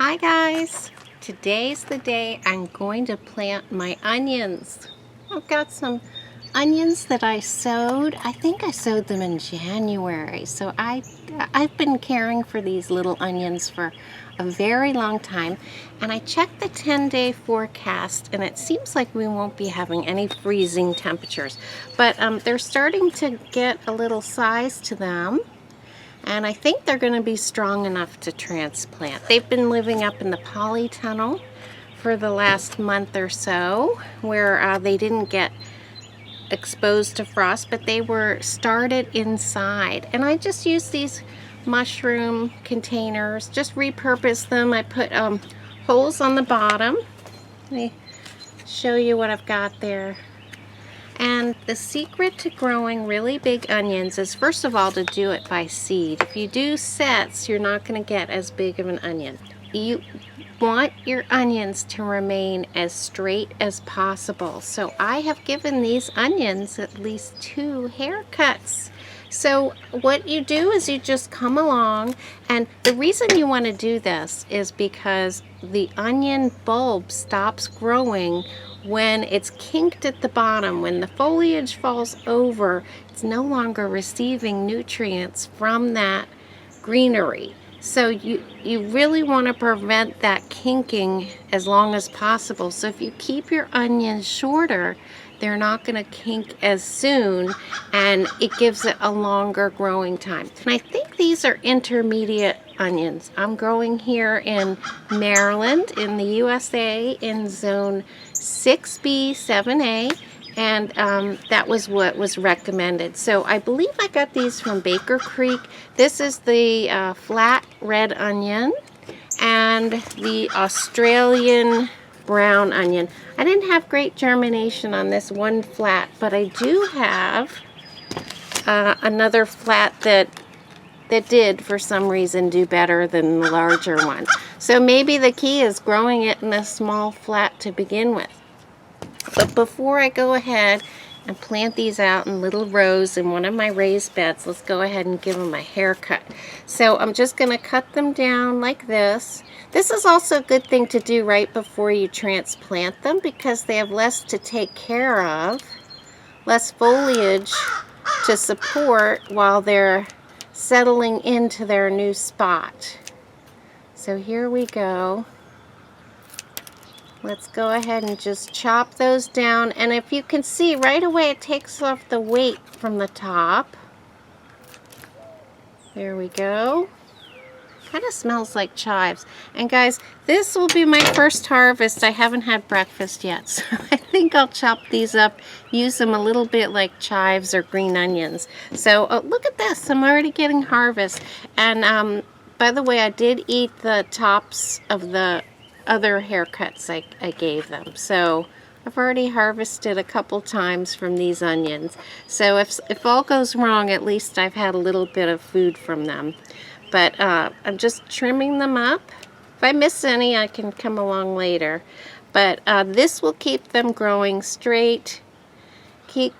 Hi guys! Today's the day I'm going to plant my onions. I've got some onions that I sowed. I think I sowed them in January. So I've been caring for these little onions for a very long time. And I checked the 10-day forecast and it seems like we won't be having any freezing temperatures. But they're starting to get a little size to them. And I think they're going to be strong enough to transplant. They've been living up in the polytunnel for the last month or so, where they didn't get exposed to frost, but they were started inside. And I just used these mushroom containers, just repurposed them. I put holes on the bottom. Let me show you what I've got there. And the secret to growing really big onions is, first of all, to do it by seed. If you do sets, you're not going to get as big of an onion. You want your onions to remain as straight as possible. So I have given these onions at least 2 haircuts. So what you do is you just come along, and the reason you want to do this is because the onion bulb stops growing when it's kinked at the bottom. When the foliage falls over, it's no longer receiving nutrients from that greenery. So you really want to prevent that kinking as long as possible. So if you keep your onions shorter, they're not going to kink as soon, and it gives it a longer growing time. And I think these are intermediate onions. I'm growing here in Maryland in the USA in zone 6B, 7A, and that was what was recommended. So I believe I got these from Baker Creek. This is the flat red onion and the Australian brown onion. I didn't have great germination on this one flat, but I do have another flat that did, for some reason, do better than the larger one. So maybe the key is growing it in a small flat to begin with. But before I go ahead and plant these out in little rows in one of my raised beds, let's go ahead and give them a haircut. So I'm just going to cut them down like this. This is also a good thing to do right before you transplant them, because they have less to take care of, less foliage to support while they're settling into their new spot. So here we go. Let's go ahead and just chop those down. And if you can see right away, it takes off the weight from the top. There we go. Kind of smells like chives. And guys, this will be my first harvest. I haven't had breakfast yet, so I think I'll chop these up, use them a little bit like chives or green onions. So look at this, I'm already getting harvest. And by the way, I did eat the tops of the other haircuts I gave them. So I've already harvested a couple times from these onions. So if all goes wrong, at least I've had a little bit of food from them. But I'm just trimming them up. If I miss any, I can come along later. But this will keep them growing straight, keep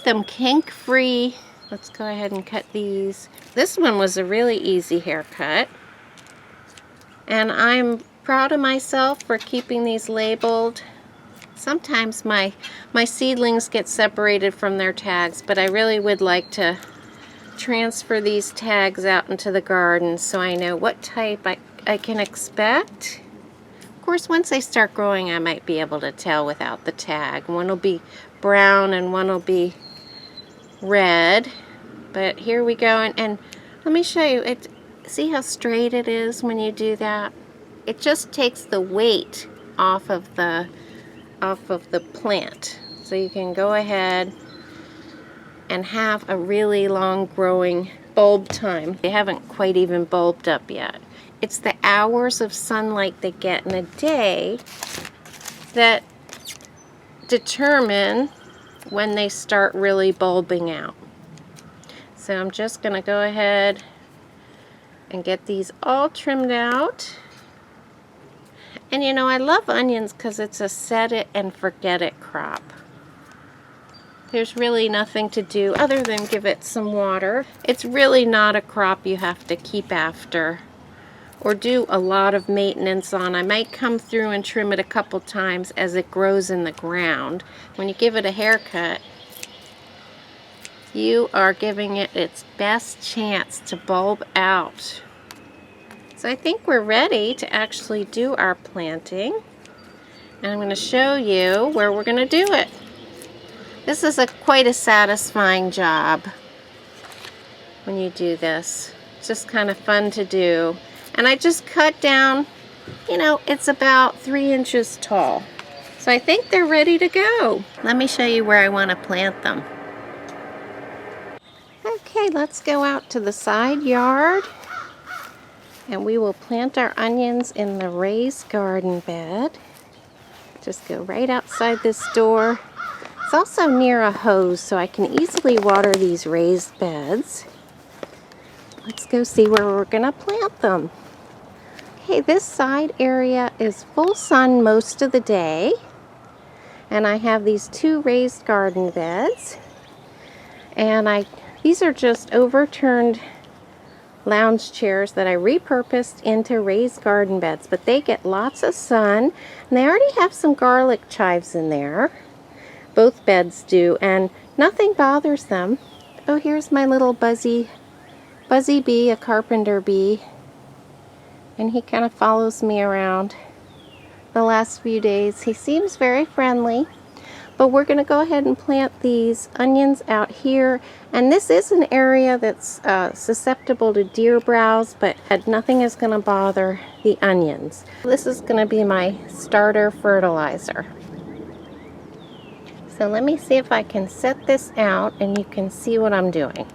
them kink-free. Let's go ahead and cut these. This one was a really easy haircut. And I'm proud of myself for keeping these labeled. Sometimes my seedlings get separated from their tags, but I really would like to transfer these tags out into the garden so I know what type I can expect. Of course, once they start growing, I might be able to tell without the tag. One will be brown and one will be red. But here we go, and let me show you. See how straight it is when you do that? It just takes the weight off of the plant. So you can go ahead and have a really long growing bulb time. They haven't quite even bulbed up yet. It's the hours of sunlight they get in a day that determine when they start really bulbing out. So I'm just going to go ahead and get these all trimmed out. And you know, I love onions because it's a set it and forget it crop. There's really nothing to do other than give it some water. It's really not a crop you have to keep after or do a lot of maintenance on. I might come through and trim it a couple times as it grows in the ground. When you give it a haircut, you are giving it its best chance to bulb out. So I think we're ready to actually do our planting. And I'm going to show you where we're going to do it. This is quite a satisfying job when you do this. It's just kind of fun to do. And I just cut down, you know, it's about 3 inches tall. So I think they're ready to go. Let me show you where I want to plant them. Okay, let's go out to the side yard. And we will plant our onions in the raised garden bed. Just go right outside this door. It's also near a hose, so I can easily water these raised beds. Let's go see where we're going to plant them. Okay, this side area is full sun most of the day. And I have these 2 raised garden beds. And these are just overturned lounge chairs that I repurposed into raised garden beds. But they get lots of sun. And they already have some garlic chives in there. Both beds do. And nothing bothers them. Oh, here's my little buzzy bee, a carpenter bee. And he kind of follows me around the last few days. He seems very friendly. But we're going to go ahead and plant these onions out here. And this is an area that's susceptible to deer browse, but nothing is going to bother the onions. This is going to be my starter fertilizer. So let me see if I can set this out and you can see what I'm doing.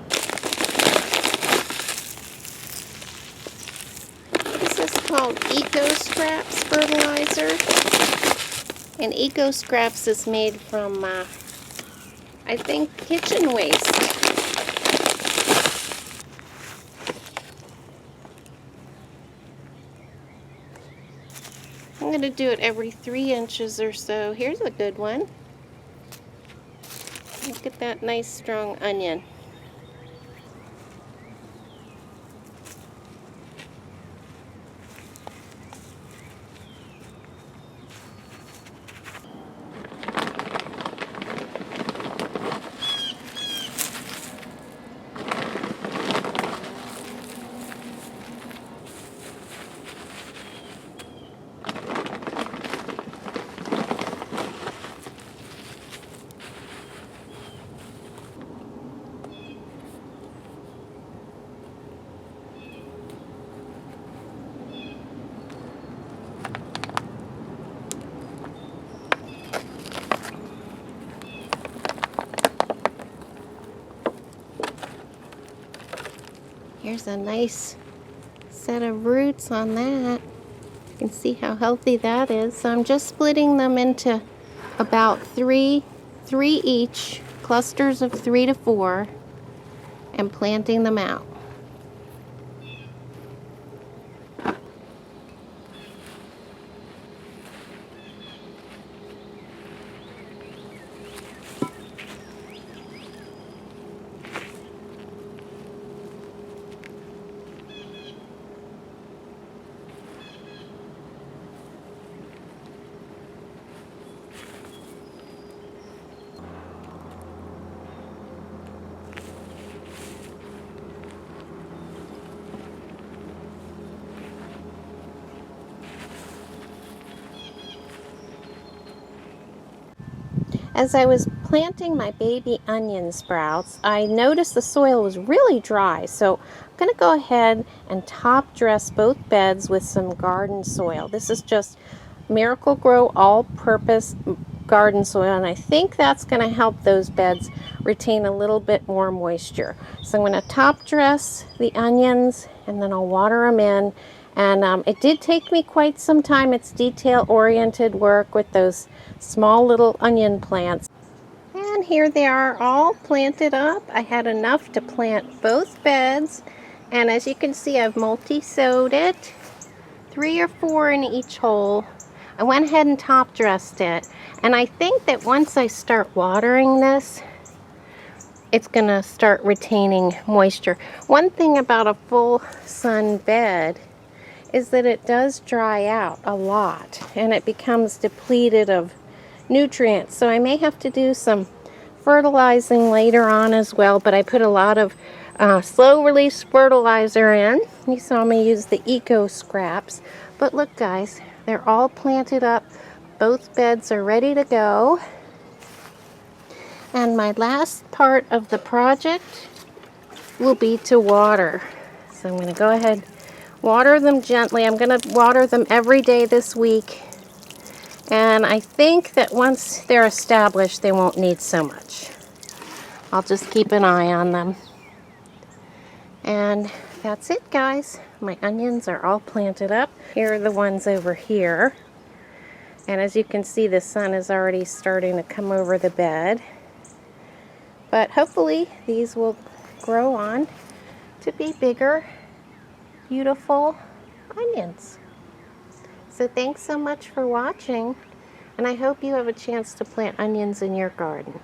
This is called Eco Scraps fertilizer. And Eco Scraps is made from, I think, kitchen waste. I'm going to do it every 3 inches or so. Here's a good one. Look at that nice strong onion. Here's a nice set of roots on that. You can see how healthy that is. So I'm just splitting them into about three each, clusters of 3 to 4, and planting them out. As I was planting my baby onion sprouts, I noticed the soil was really dry, so I'm going to go ahead and top dress both beds with some garden soil. This is just Miracle-Gro all-purpose garden soil, and I think that's going to help those beds retain a little bit more moisture. So I'm going to top dress the onions, and then I'll water them in. And it did take me quite some time. It's detail-oriented work with those small little onion plants. And here they are all planted up. I had enough to plant both beds. And as you can see, I've multi-sowed it. 3 or 4 in each hole. I went ahead and top dressed it. And I think that once I start watering this, it's going to start retaining moisture. One thing about a full sun bed is that it does dry out a lot and it becomes depleted of nutrients. So I may have to do some fertilizing later on as well, but I put a lot of slow release fertilizer in. You saw me use the eco scraps. But look guys, they're all planted up. Both beds are ready to go. And my last part of the project will be to water. So I'm going to go ahead, water them gently. I'm going to water them every day this week. And I think that once they're established, they won't need so much. I'll just keep an eye on them. And that's it, guys. My onions are all planted up. Here are the ones over here. And as you can see, the sun is already starting to come over the bed. But hopefully these will grow on to be bigger, beautiful onions. So thanks so much for watching, and I hope you have a chance to plant onions in your garden.